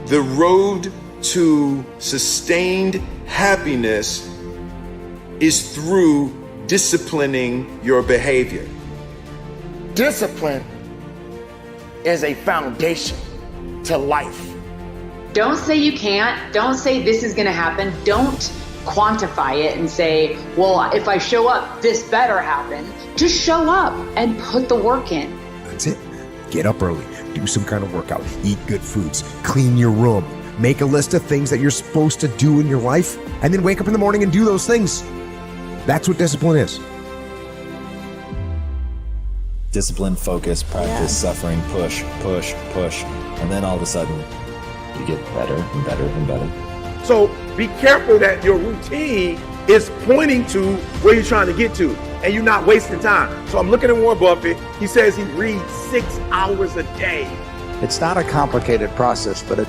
The road to sustained happiness is through disciplining your behavior. Discipline is a foundation to life. Don't say you can't. Don't say this is going to happen. Don't quantify it and say, well, if I show up, this better happen. Just show up and put the work in. That's it. Get up early, do some kind of workout, eat good foods, clean your room, make a list of things that you're supposed to do in your life, and then wake up in the morning and do those things. That's what discipline is. Discipline, focus, practice, suffering, push, and then all of a sudden you get better and better and better. So be careful that your routine is pointing to where you're trying to get to and you're not wasting time. So I'm looking at Warren Buffett. He says he reads 6 hours a day. It's not a complicated process, but it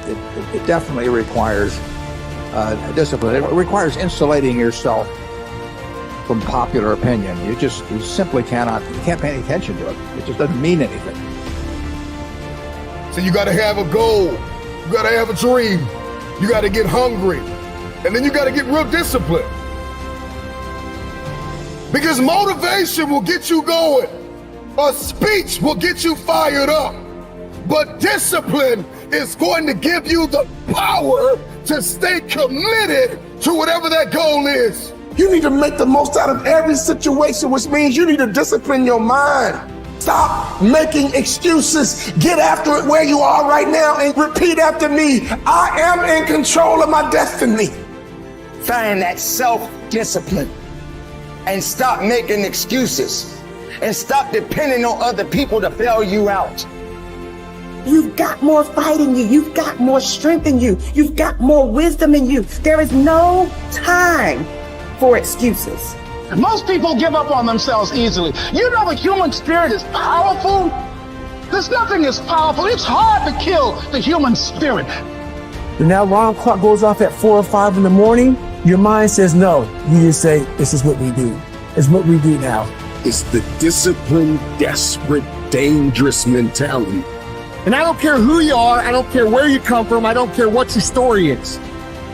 definitely requires discipline. It requires insulating yourself from popular opinion. You simply can't pay any attention to it. It just doesn't mean anything. So you gotta have a goal. You gotta have a dream. You gotta get hungry. And then you gotta get real disciplined. Because motivation will get you going. A speech will get you fired up. But discipline is going to give you the power to stay committed to whatever that goal is. You need to make the most out of every situation, which means you need to discipline your mind. Stop making excuses. Get after it where you are right now and repeat after me. I am in control of my destiny. Find that self-discipline and stop making excuses and stop depending on other people to bail you out. You've got more fight in you. You've got more strength in you. You've got more wisdom in you. There is no time for excuses. Most people give up on themselves easily. You know the human spirit is powerful. There's nothing as powerful. It's hard to kill the human spirit. When that alarm clock goes off at 4 or 5 in the morning, your mind says no. You just say, this is what we do. It's what we do now. It's the disciplined, desperate, dangerous mentality. And I don't care who you are. I don't care where you come from. I don't care what your story is.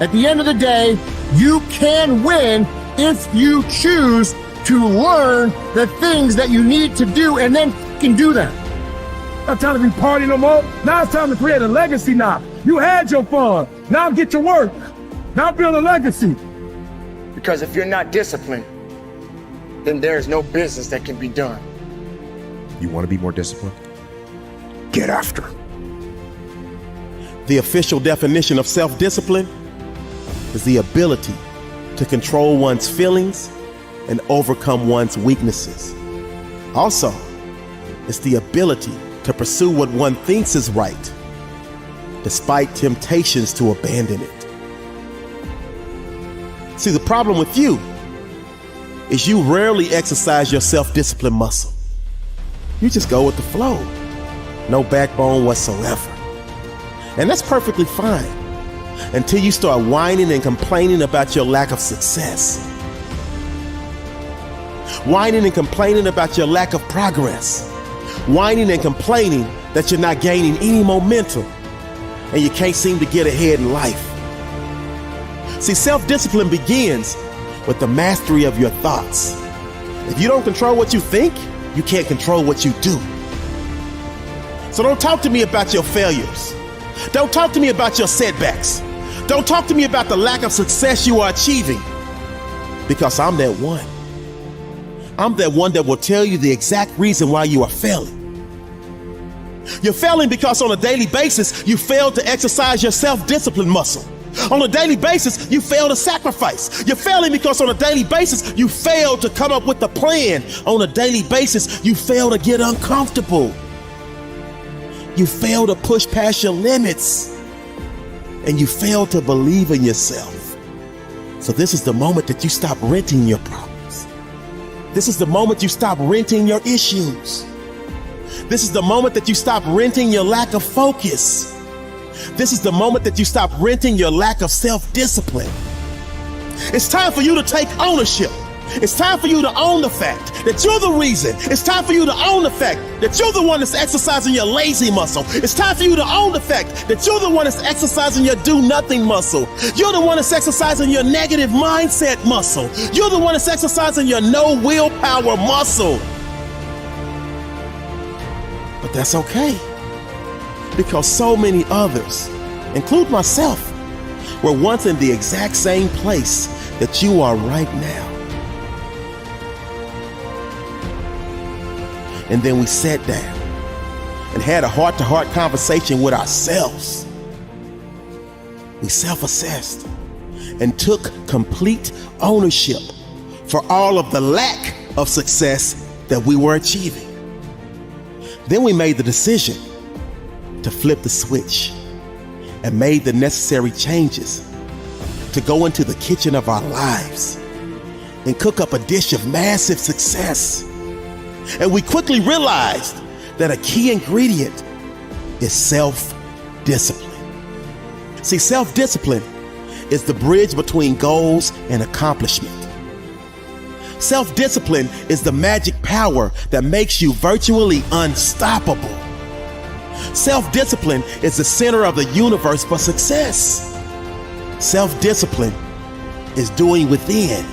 At the end of the day, you can win if you choose to learn the things that you need to do and then can do them. Not time to be partying no more. Now it's time to create a legacy now. You had your fun. Now get to work. Now build a legacy. Because if you're not disciplined, then there's no business that can be done. You want to be more disciplined? Get after it. The official definition of self-discipline is the ability to control one's feelings and overcome one's weaknesses. Also, it's the ability to pursue what one thinks is right, despite temptations to abandon it. See, the problem with you is you rarely exercise your self-discipline muscle. You just go with the flow. No backbone whatsoever. And that's perfectly fine until you start whining and complaining about your lack of success. Whining and complaining about your lack of progress. Whining and complaining that you're not gaining any momentum and you can't seem to get ahead in life. See, self-discipline begins with the mastery of your thoughts. If you don't control what you think, you can't control what you do. So don't talk to me about your failures. Don't talk to me about your setbacks. Don't talk to me about the lack of success you are achieving, because I'm that one. I'm that one that will tell you the exact reason why you are failing. You're failing because on a daily basis, you fail to exercise your self-discipline muscle. On a daily basis, you fail to sacrifice. You're failing because on a daily basis, you fail to come up with a plan. On a daily basis, you fail to get uncomfortable. You fail to push past your limits. And you fail to believe in yourself. So this is the moment that you stop renting your problems. This is the moment you stop renting your issues. This is the moment that you stop renting your lack of focus. This is the moment that you stop renting your lack of self-discipline. It's time for you to take ownership. It's time for you to own the fact that you're the reason. It's time for you to own the fact that you're the one that's exercising your lazy muscle. It's time for you to own the fact that you're the one that's exercising your do-nothing muscle. You're the one that's exercising your negative mindset muscle. You're the one that's exercising your no willpower muscle. But that's okay, because so many others, include myself, were once in the exact same place that you are right now. And then we sat down and had a heart-to-heart conversation with ourselves. We self-assessed and took complete ownership for all of the lack of success that we were achieving. Then we made the decision to flip the switch and made the necessary changes to go into the kitchen of our lives and cook up a dish of massive success. And we quickly realized that a key ingredient is self-discipline. See, self-discipline is the bridge between goals and accomplishment. Self-discipline is the magic power that makes you virtually unstoppable. Self-discipline is the center of the universe for success. Self-discipline is doing within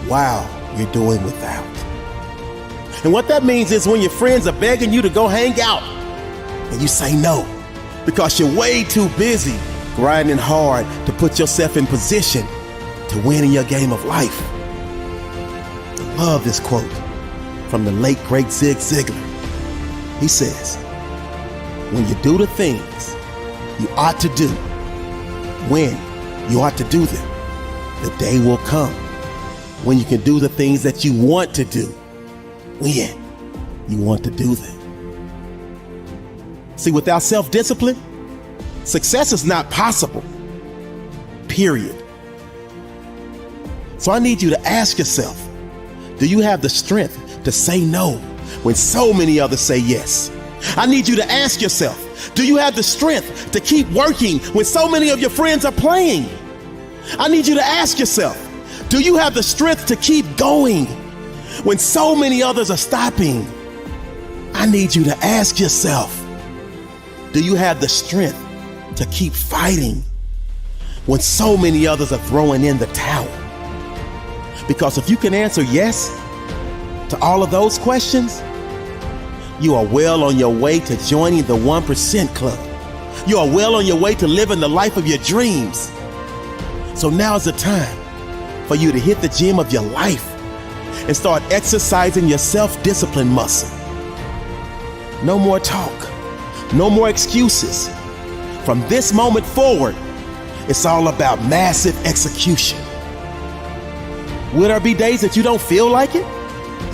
while you're doing without. And what that means is when your friends are begging you to go hang out and you say no because you're way too busy grinding hard to put yourself in position to win in your game of life. I love this quote from the late great Zig Ziglar. He says, when you do the things you ought to do, when you ought to do them, the day will come when you can do the things that you want to do, when you want to do them. See, without self-discipline, success is not possible, period. So I need you to ask yourself, do you have the strength to say no when so many others say yes? I need you to ask yourself, do you have the strength to keep working when so many of your friends are playing? I need you to ask yourself, do you have the strength to keep going when so many others are stopping? I need you to ask yourself, do you have the strength to keep fighting when so many others are throwing in the towel? Because if you can answer yes to all of those questions, you are well on your way to joining the 1% Club. You are well on your way to living the life of your dreams. So now is the time for you to hit the gym of your life and start exercising your self-discipline muscle. No more talk, no more excuses. From this moment forward, it's all about massive execution. Will there be days that you don't feel like it?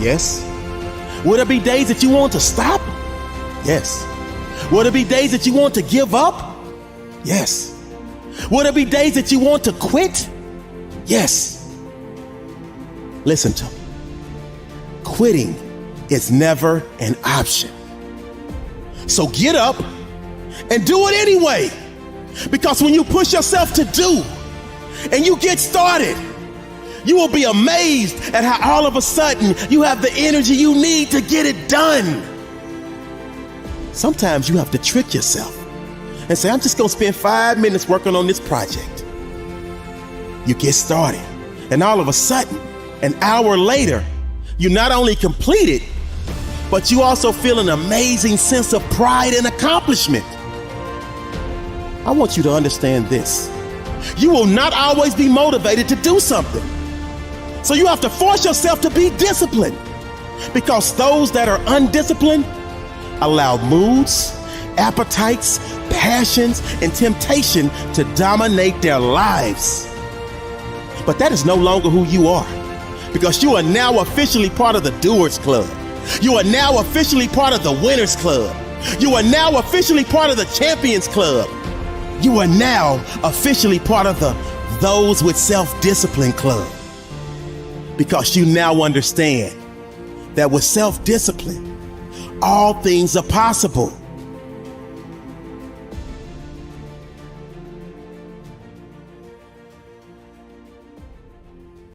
Yes. Will there be days that you want to stop? Yes. Will there be days that you want to give up? Yes. Will there be days that you want to quit? Yes. Listen to me. Quitting is never an option. So get up and do it anyway. Because when you push yourself to do and you get started, you will be amazed at how all of a sudden you have the energy you need to get it done. Sometimes you have to trick yourself and say, I'm just gonna spend 5 minutes working on this project. You get started, and all of a sudden, an hour later, you not only complete it, but you also feel an amazing sense of pride and accomplishment. I want you to understand this. You will not always be motivated to do something. So you have to force yourself to be disciplined, because those that are undisciplined allow moods, appetites, passions, and temptation to dominate their lives. But that is no longer who you are, because you are now officially part of the Doers Club. You are now officially part of the Winners Club. You are now officially part of the Champions Club. You are now officially part of the Those with Self-Discipline Club. Because you now understand that with self-discipline, all things are possible.